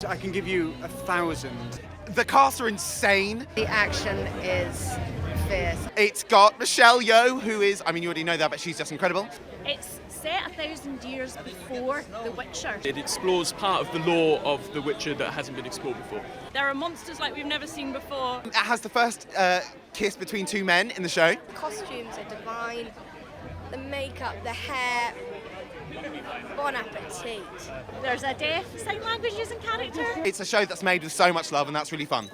I can give you 1,000. The cast are insane. The action is fierce. It's got Michelle Yeoh, who is, I mean, you already know that, but she's just incredible. It's set 1,000 years before The Witcher. It explores part of the lore of The Witcher that hasn't been explored before. There are monsters like we've never seen before. It has the first kiss between two men in the show. The costumes are divine. The makeup, the hair. Bon appetit. There's a deaf sign language using character. It's a show that's made with so much love, and that's really fun.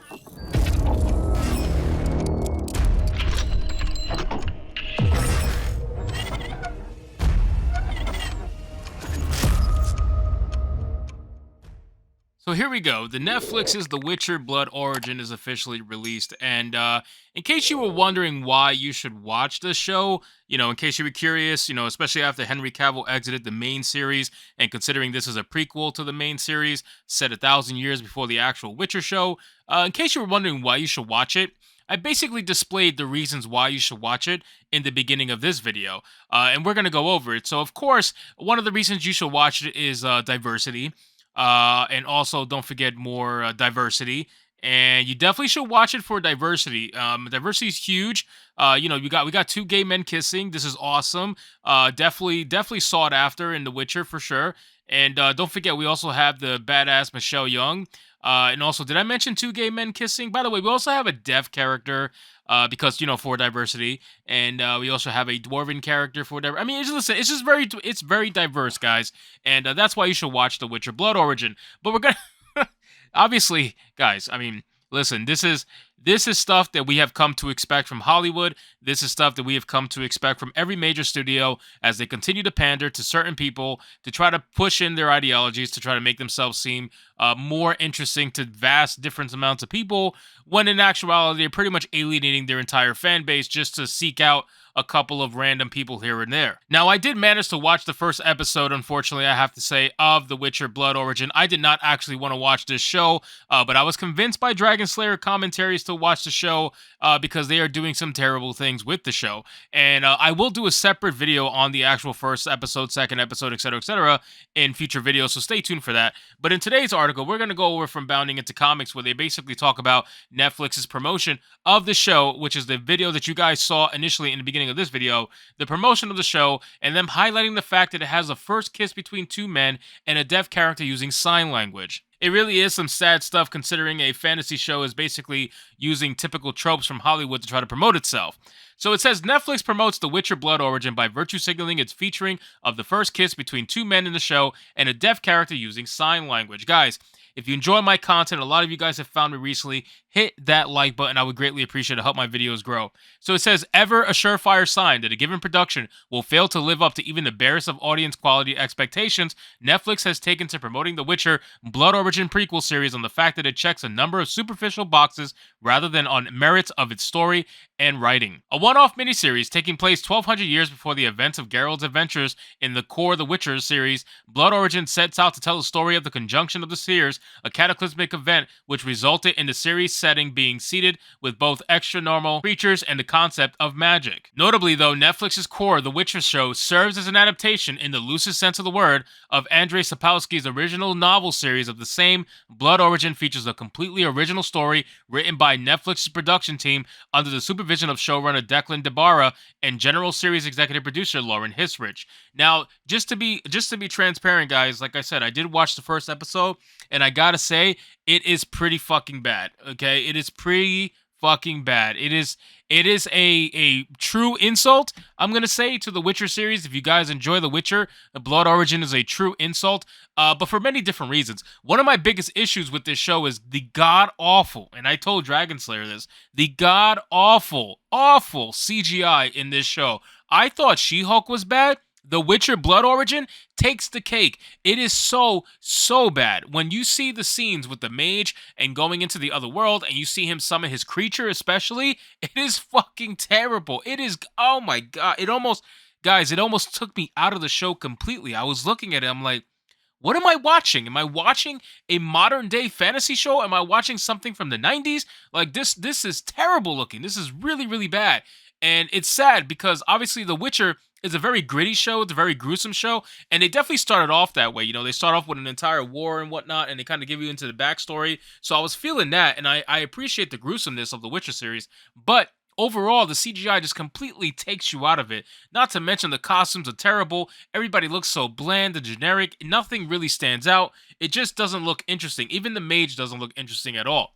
So here we go. The Netflix's The Witcher Blood Origin is officially released. And in case you were wondering why you should watch this show, in case you were curious, especially after Henry Cavill exited the main series and considering this is a prequel to the main series set 1,000 years before the actual Witcher show, in case you were wondering why you should watch it, I basically displayed the reasons why you should watch it in the beginning of this video, and we're going to go over it. So, of course, one of the reasons you should watch it is diversity. And also, don't forget more diversity. And you definitely should watch it for diversity. Diversity is huge. We got two gay men kissing. This is awesome. Definitely sought after in The Witcher for sure. And don't forget, we also have the badass Michelle Yeoh. And also, did I mention two gay men kissing? By the way, we also have a deaf character. Because for diversity, and we also have a dwarven character for diversity. I mean, it's very diverse, guys, and that's why you should watch The Witcher Blood Origin. But we're gonna obviously, guys. I mean, listen, this is stuff that we have come to expect from Hollywood. This is stuff that we have come to expect from every major studio as they continue to pander to certain people to try to push in their ideologies to try to make themselves seem more interesting to vast different amounts of people, when in actuality they're pretty much alienating their entire fan base just to seek out a couple of random people here and there. Now, I did manage to watch the first episode, unfortunately, I have to say, of The Witcher Blood Origin. I did not actually want to watch this show, but I was convinced by Dragon Slayer commentaries to watch the show because they are doing some terrible things with the show. And I will do a separate video on the actual first episode, second episode, etc., in future videos, so stay tuned for that. But in today's article, we're going to go over from Bounding into Comics, where they basically talk about Netflix's promotion of the show, which is the video that you guys saw initially in the beginning of this video, the promotion of the show, and them highlighting the fact that it has a first kiss between two men and a deaf character using sign language. It really is some sad stuff considering a fantasy show is basically using typical tropes from Hollywood to try to promote itself. So it says Netflix promotes The Witcher Blood Origin by virtue signaling its featuring of the first kiss between two men in the show and a deaf character using sign language. Guys, if you enjoy my content, a lot of you guys have found me recently, hit that like button. I would greatly appreciate it to help my videos grow. So it says, ever a surefire sign that a given production will fail to live up to even the barest of audience quality expectations, Netflix has taken to promoting The Witcher Blood Origin prequel series on the fact that it checks a number of superficial boxes rather than on merits of its story and writing. A one-off miniseries taking place 1,200 years before the events of Geralt's adventures in the core The Witcher series, Blood Origin sets out to tell the story of the conjunction of the Seers, a cataclysmic event which resulted in the series setting being seeded with both extra-normal creatures and the concept of magic. Notably, though, Netflix's core The Witcher show serves as an adaptation, in the loosest sense of the word, of Andrzej Sapkowski's original novel series of the same. Blood Origin features a completely original story written by Netflix's production team under the supervision of showrunner Declan DeBarra and general series executive producer Lauren Hisrich. Now, just to be transparent, guys, like I said, I did watch the first episode, and I gotta say, it is pretty fucking bad. Okay, it is pretty fucking bad. It is a true insult, I'm gonna say, to the Witcher series. If you guys enjoy The Witcher, The Blood Origin is a true insult, but for many different reasons. One of my biggest issues with this show is the god-awful, and I told Dragon Slayer this, the god-awful, awful CGI in this show. I thought She-Hulk was bad. The Witcher Blood Origin takes the cake. It is so bad. When you see the scenes with the mage and going into the other world and you see him summon his creature especially, it is fucking terrible. It is, oh my god. It almost took me out of the show completely. I was looking at it, I'm like, what am I watching? Am I watching a modern day fantasy show? Am I watching something from the 90s? Like, this is terrible looking. This is really, really bad. And it's sad because obviously The Witcher is a very gritty show. It's a very gruesome show, and they definitely started off that way. They start off with an entire war and whatnot, and they kind of give you into the backstory. So I was feeling that, and I appreciate the gruesomeness of the Witcher series, but overall, the CGI just completely takes you out of it. Not to mention the costumes are terrible. Everybody looks so bland and generic. Nothing really stands out. It just doesn't look interesting. Even the mage doesn't look interesting at all.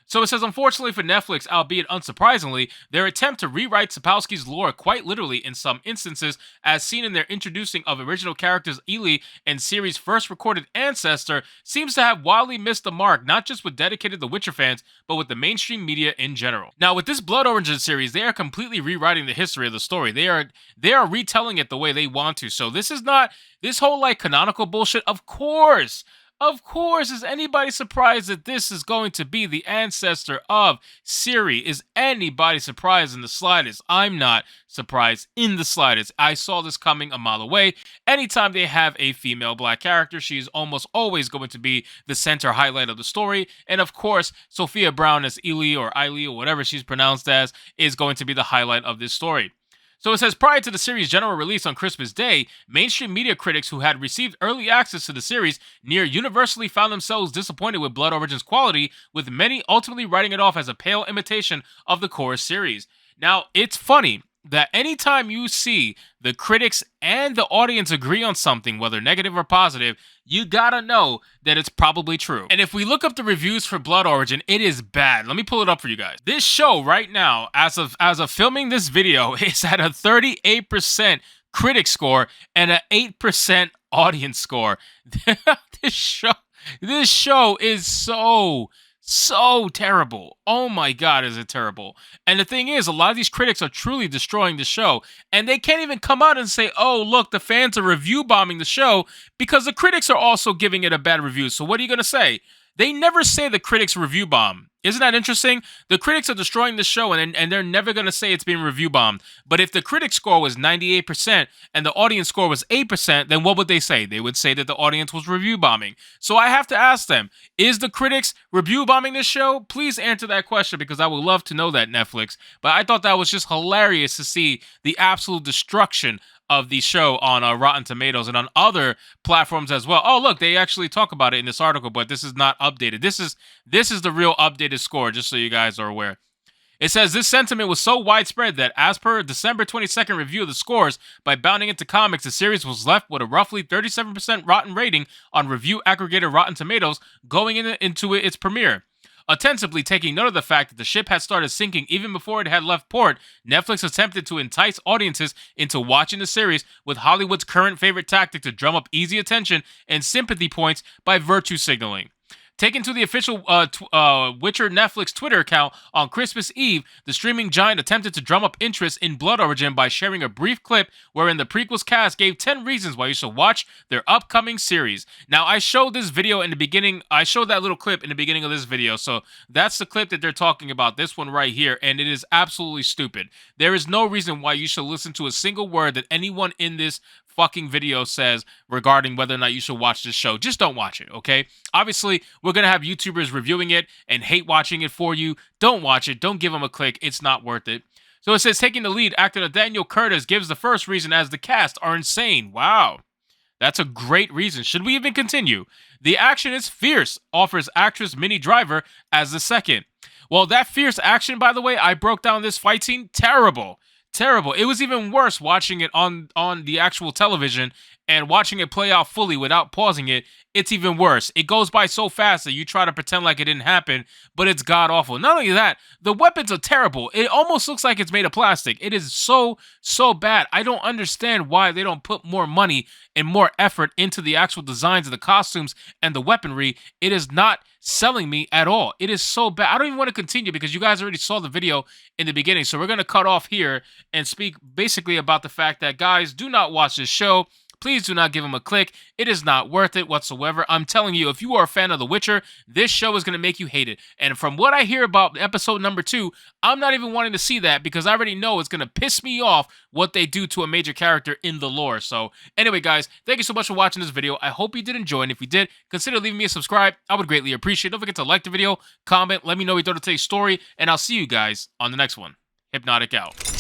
So it says, unfortunately for Netflix, albeit unsurprisingly, their attempt to rewrite Sapkowski's lore quite literally in some instances, as seen in their introducing of original characters Ili and Ciri's first recorded ancestor, seems to have wildly missed the mark, not just with dedicated The Witcher fans, but with the mainstream media in general. Now, with this Blood Origin series, they are completely rewriting the history of the story. They are retelling it the way they want to. So this is not this whole like canonical bullshit. Of course, is anybody surprised that this is going to be the ancestor of Ciri? Is anybody surprised in the slightest? I'm not surprised in the slightest. I saw this coming a mile away. Anytime they have a female black character, she is almost always going to be the center highlight of the story. And of course, Sophia Brown as Ili or whatever she's pronounced as, is going to be the highlight of this story. So it says, prior to the series' general release on Christmas Day, mainstream media critics who had received early access to the series near universally found themselves disappointed with Blood Origin's quality, with many ultimately writing it off as a pale imitation of the core series. Now, it's funny that anytime you see the critics and the audience agree on something, whether negative or positive, you gotta know that it's probably true. And if we look up the reviews for Blood Origin, it is bad. Let me pull it up for you guys. This show right now, as of filming this video, is at a 38% critic score and an 8% audience score. This show is so terrible. Oh my god, is it terrible. And the thing is, a lot of these critics are truly destroying the show, and they can't even come out and say, oh look, the fans are review bombing the show, because the critics are also giving it a bad review. So what are you gonna say? They never say the critics review bomb. Isn't that interesting? The critics are destroying the show, and they're never going to say it's being review bombed. But if the critic score was 98% and the audience score was 8%, then what would they say? They would say that the audience was review bombing. So I have to ask them, is the critics review bombing this show? Please answer that question, because I would love to know that, Netflix. But I thought that was just hilarious to see the absolute destruction of the show on Rotten Tomatoes and on other platforms as well. Oh, look, they actually talk about it in this article, but this is not updated. This is the real updated score, just so you guys are aware. It says this sentiment was so widespread that, as per a December 22nd review of the scores by Bounding Into Comics, the series was left with a roughly 37% rotten rating on review aggregator Rotten Tomatoes going into its premiere. Ostensibly taking note of the fact that the ship had started sinking even before it had left port, Netflix attempted to entice audiences into watching the series with Hollywood's current favorite tactic to drum up easy attention and sympathy points by virtue signaling. Taken to the official Witcher Netflix Twitter account on Christmas Eve, the streaming giant attempted to drum up interest in Blood Origin by sharing a brief clip wherein the prequel's cast gave 10 reasons why you should watch their upcoming series. Now, I showed this video in the beginning. I showed that little clip in the beginning of this video, so that's the clip that they're talking about, this one right here, and it is absolutely stupid. There is no reason why you should listen to a single word that anyone in this fucking video says regarding whether or not you should watch this show. Just don't watch it, okay? Obviously, we're gonna have YouTubers reviewing it and hate watching it for you. Don't watch it. Don't give them a click. It's not worth it. So it says, taking the lead, actor Nathaniel Curtis gives the first reason as the cast are insane. Wow. That's a great reason. Should we even continue? The action is fierce, offers actress Minnie Driver as the second. Well, that fierce action, by the way, I broke down this fight scene. Terrible. Terrible. It was even worse watching it on the actual television and watching it play out fully without pausing it. It's even worse. It goes by so fast that you try to pretend like it didn't happen, but it's god-awful. Not only that, the weapons are terrible. It almost looks like it's made of plastic. It is so bad. I don't understand why they don't put more money and more effort into the actual designs of the costumes and the weaponry. It is not selling me at all. It is so bad. I don't even want to continue because you guys already saw the video in the beginning. So we're going to cut off here and speak basically about the fact that, guys, do not watch this show. Please do not give him a click. It is not worth it whatsoever. I'm telling you, if you are a fan of The Witcher, this show is going to make you hate it. And from what I hear about episode number 2, I'm not even wanting to see that because I already know it's going to piss me off what they do to a major character in the lore. So anyway, guys, thank you so much for watching this video. I hope you did enjoy, and if you did, consider leaving me a subscribe. I would greatly appreciate it. Don't forget to like the video, comment, let me know what you thought of today's story, and I'll see you guys on the next one. Hypnotic out.